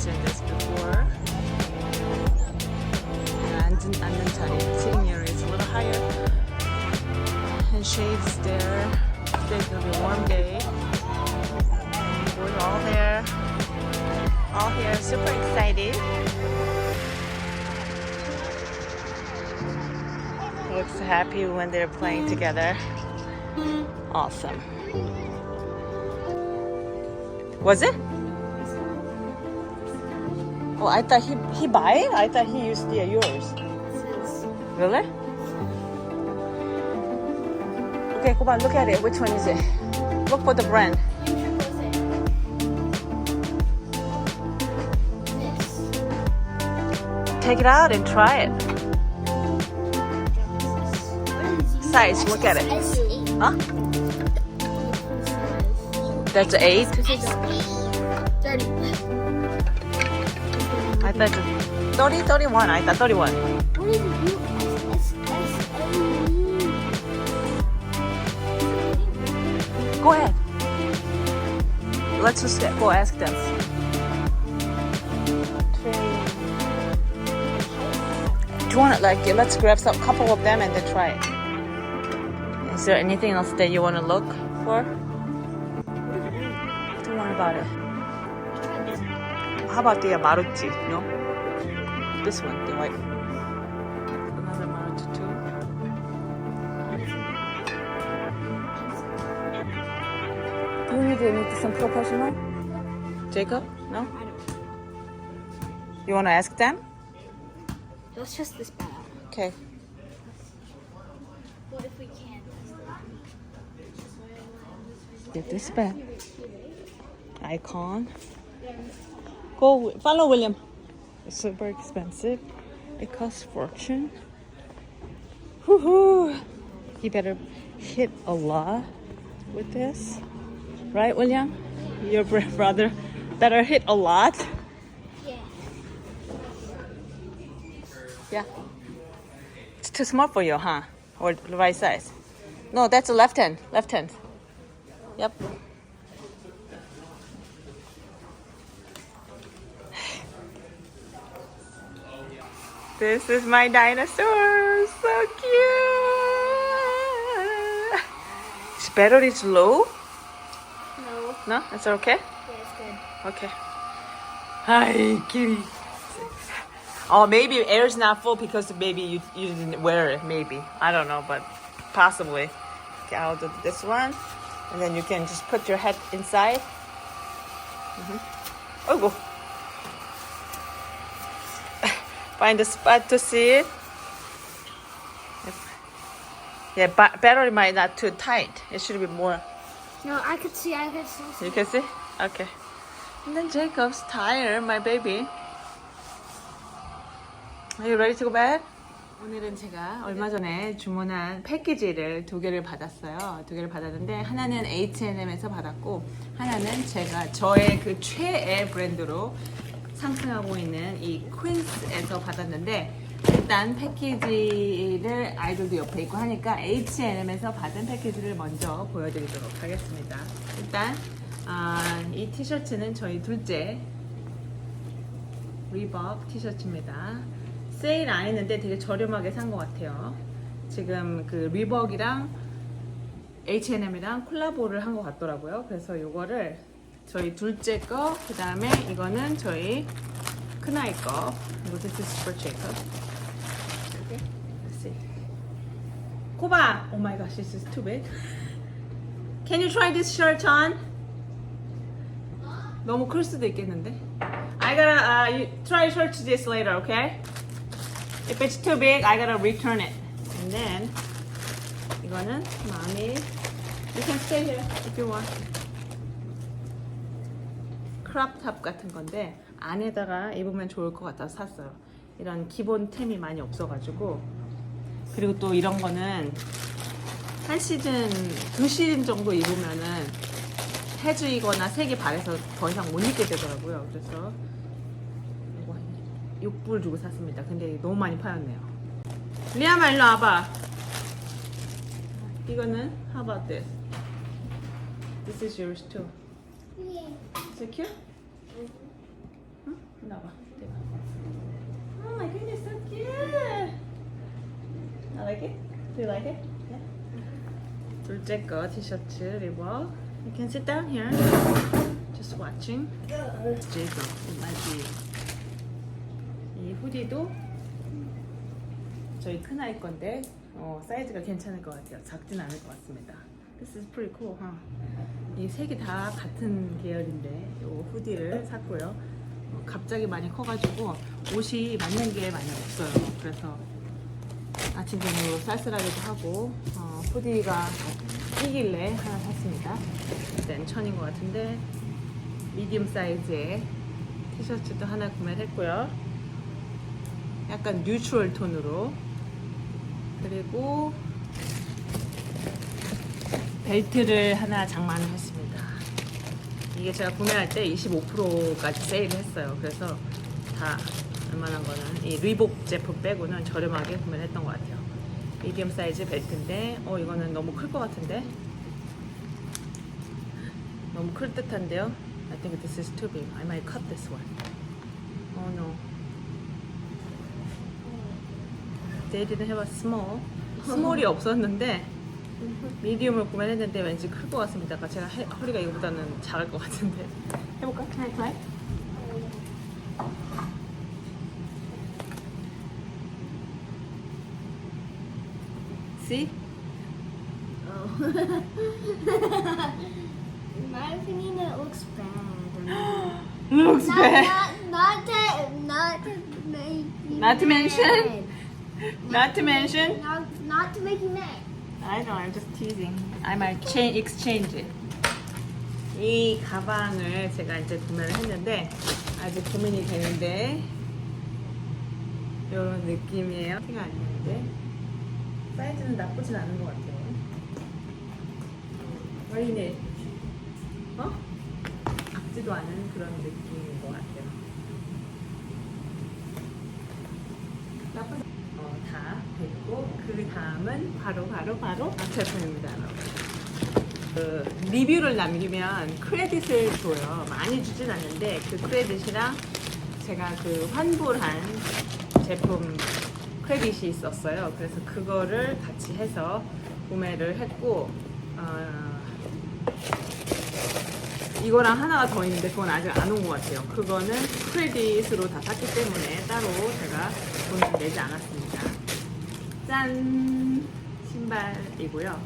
mentioned this before. 앉는 자리, sitting area is a little higher. And shades there. Today's gonna be a warm day. We're all there. All here, super excited. Looks happy when they're playing together. Awesome. Was it? Oh, I thought he buy it? I thought he used yours. Really? Okay, come on, look at it. Which one is it? Look for the brand. Take it out and try it. Size, look at it. Huh? That's 8? 30. I thought 30, 31. I thought 31. What is it? Go ahead. Let's just go ask them. Do you want it like, let's grab some couple of them and then try it. Is there anything else that you want to look for? Don't worry about it. How about the Maruti? No? This one, the white. Another Maruti too. Do you need some professional? Jacob? No? You want to ask them? Let's test this bag out. Okay. What if we can't? Get this back. Icon. Go follow William. It's super expensive. It costs fortune. Woohoo! You better hit a lot with this. Right, William? Your brother better hit a lot. Yeah. Yeah. It's too small for you, huh? Or the right size? No, that's a left hand. Left hand. Yep. This is my dinosaur. So cute. His battery is low? No. No? That's okay? Yeah, it's good. Okay. Hi, kitty. Oh, maybe air's not full because maybe you didn't wear it. Maybe. I don't know, but possibly. Okay, I'll do this one. And then you can just put your head inside. Oh, go. Find a spot to see it. Yeah, battery might not too tight. It should be more. No, I could see. You can see? Okay. And then Jacob's tired, my baby. Are you ready to go bed? 오늘은 제가 얼마 전에 주문한 패키지를 2개를 받았어요. 2개를 받았는데 하나는 H&M에서 받았고 하나는 제가 저의 그 최애 브랜드로 상승하고 있는 이 퀸스에서 받았는데 일단 패키지를 아이들도 옆에 있고 하니까 H&M에서 받은 패키지를 먼저 보여드리도록 하겠습니다. 일단 이 티셔츠는 저희 둘째 리벅 티셔츠입니다. 세일 안 했는데 되게 저렴하게 산 것 같아요. 지금 그 리벅이랑 H&M이랑 콜라보를 한 것 같더라고요. 그래서 이거를 저희 둘째 거, 그 다음에 이거는 저희 큰아이 거. 이거 this is for Jacob. Okay, let's see. 코바! Oh my gosh, this is too big. Can you try this shirt on? 너무 클 수도 있겠는데. I gotta you try shirt this later, okay? If it's too big, I gotta return it. And then 이거는 마음이 you can stay here if you want. 크롭탑 같은 건데 안에다가 입으면 좋을 것 같아서 샀어요. 이런 기본 템이 많이 없어가지고. 그리고 또 이런 거는 한 시즌, 2시즌 정도 입으면은 해지거나 색이 바래서 더 이상 못 입게 되더라고요. 그래서 이거 6불 주고 샀습니다. 근데 너무 많이 파였네요. 리아마 일로 와봐. 이거는 how about this? This is yours too. Yeah. Is it cute? 나봐. Oh my goodness, so cute. I like it. Do you like it? Yeah. 둘째 거 티셔츠 리버. You can sit down here. Just watching. 제거 맞지. 이 후디도 저희 큰아이 건데 사이즈가 괜찮을 것 같아요. 작진 않을 것 같습니다. This is pretty cool, huh? 이 색이 다 같은 계열인데 이 후디를 샀고요. 갑자기 많이 커가지고 옷이 맞는 게 많이 없어요. 그래서 아침 저녁으로 쌀쌀하기도 하고 후디가 끼길래 하나 샀습니다. 일단 1000인 것 같은데 미디움 사이즈의 티셔츠도 하나 구매를 했고요. 약간 뉴트럴 톤으로 그리고 벨트를 하나 장만을 했습니다. 이게 제가 구매할 때 25%까지 세일을 했어요. 그래서 다 웬만한 거는 이 리복 제품 빼고는 저렴하게 구매를 했던 것 같아요. 미디엄 사이즈 벨트인데 이거는 너무 클 것 같은데 너무 클 듯한데요. I think this is too big. I might cut this one. Oh no. They didn't have a small. 스몰이 없었는데 미디움을 구매했는데 왠지 클 것 같습니다. 아까 제가 허리가 이거보다는 작을 것 같은데 해볼까? Can I try? See? Oh. In my opinion, it looks bad. Looks bad. Not to make you Not to mention? mad. Not to mention? Not to make you mad. I know, I'm just teasing. I might exchange it. 이 가방을 제가 이제 구매를 했는데 아직 고민이 되는데 이런 느낌이에요. 티가 안 나는데 사이즈는 나쁘진 않은 것 같아요. 어린애, 작지도 않은 그런 느낌인 것 같아요. 나쁘지 다 됐고 그 다음은 바로 제품입니다. 그 리뷰를 남기면 크레딧을 줘요. 많이 주진 않는데 그 크레딧이랑 제가 그 환불한 제품 크레딧이 있었어요. 그래서 그거를 같이 해서 구매를 했고 이거랑 하나가 더 있는데 그건 아직 안 온 것 같아요. 그거는 크레딧으로 다 샀기 때문에 따로 제가 돈을 내지 않았습니다. 짠! 신발이고요.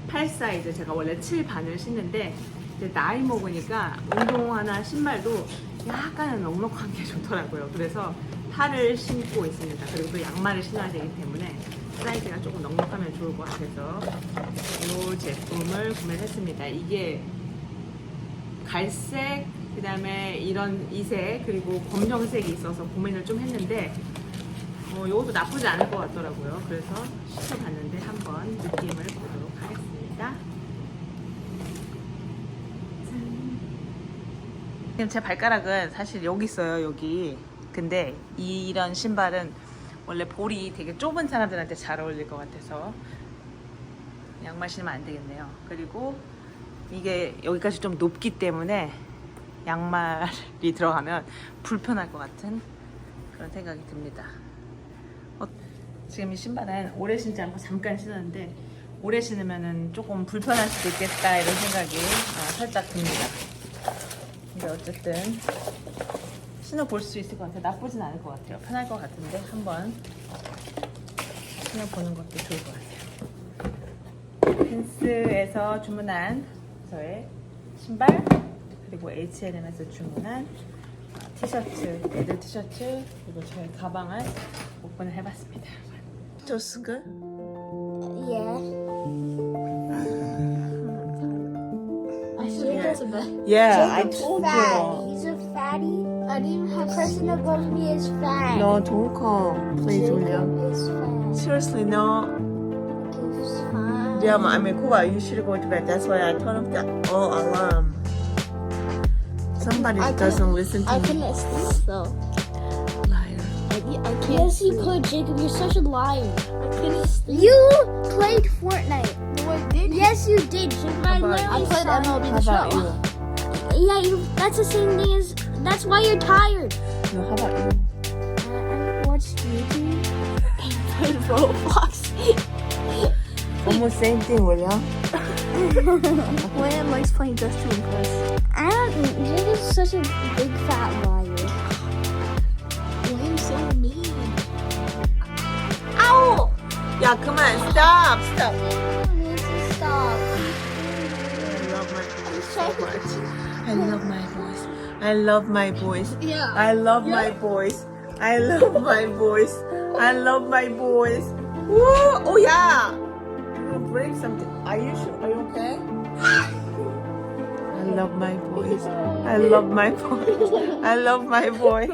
8 사이즈, 제가 원래 7 반을 신는데 이제 나이 먹으니까 운동화나 신발도 약간은 넉넉한 게 좋더라고요. 그래서 8을 신고 있습니다. 그리고 또 양말을 신어야 되기 때문에 사이즈가 조금 넉넉하면 좋을 것 같아서 이 제품을 구매를 했습니다. 이게 갈색, 그 다음에 이런 이색, 그리고 검정색이 있어서 고민을 좀 했는데 이것도 나쁘지 않을 것 같더라고요. 그래서 시켜봤는데 한번 느낌을 보도록 하겠습니다. 지금 제 발가락은 사실 여기 있어요, 여기. 근데 이런 신발은 원래 볼이 되게 좁은 사람들한테 잘 어울릴 것 같아서 양말 신으면 안 되겠네요. 그리고 이게 여기까지 좀 높기 때문에 양말이 들어가면 불편할 것 같은 그런 생각이 듭니다. 지금 이 신발은 오래 신지 않고 잠깐 신었는데 오래 신으면 조금 불편할 수도 있겠다 이런 생각이 살짝 듭니다. 근데 어쨌든 신어볼 수 있을 것 같아요. 나쁘진 않을 것 같아요. 편할 것 같은데 한번 신어보는 것도 좋을 것 같아요. 펜스에서 주문한 저의 신발, 그리고 H&M에서 주문한 티셔츠, 애들 티셔츠, 그리고 저의 가방을 오픈을 해봤습니다. Just good? Yeah. I should go to bed. Yeah, I Jacob's told fat. you. He's a fatty. I didn't have the person above me is fat. No, don't call, please, Julia. Jacob is fat. Seriously, no. It's fine. Yeah, I mean, Kuba, you should go to bed. That's why I turned off the alarm. Somebody doesn't listen to I me. couldn't sleep though. Liar. I can't. Yes, you could, Jacob. You're such a liar. I couldn't sleep. You played Fortnite. No, I did. Yes, you did. Jacob, I played MLB The Show. Yeah, that's the same thing as. That's why you're tired. No, how about you? I watched YouTube and played Roblox. Almost same thing, William. William likes playing Just to Impress. I don't. Jake is such a big fat liar. William's so mean. Ow! Yeah, come on, stop. You need to stop. I love my voice so much. I love my voice. I love my voice. Yeah. I love my voice. I love my voice. I love my voice. Woo! Oh yeah! I'm gonna break something. Are you sure? Are you okay? I love my voice. I love my voice. I love my voice.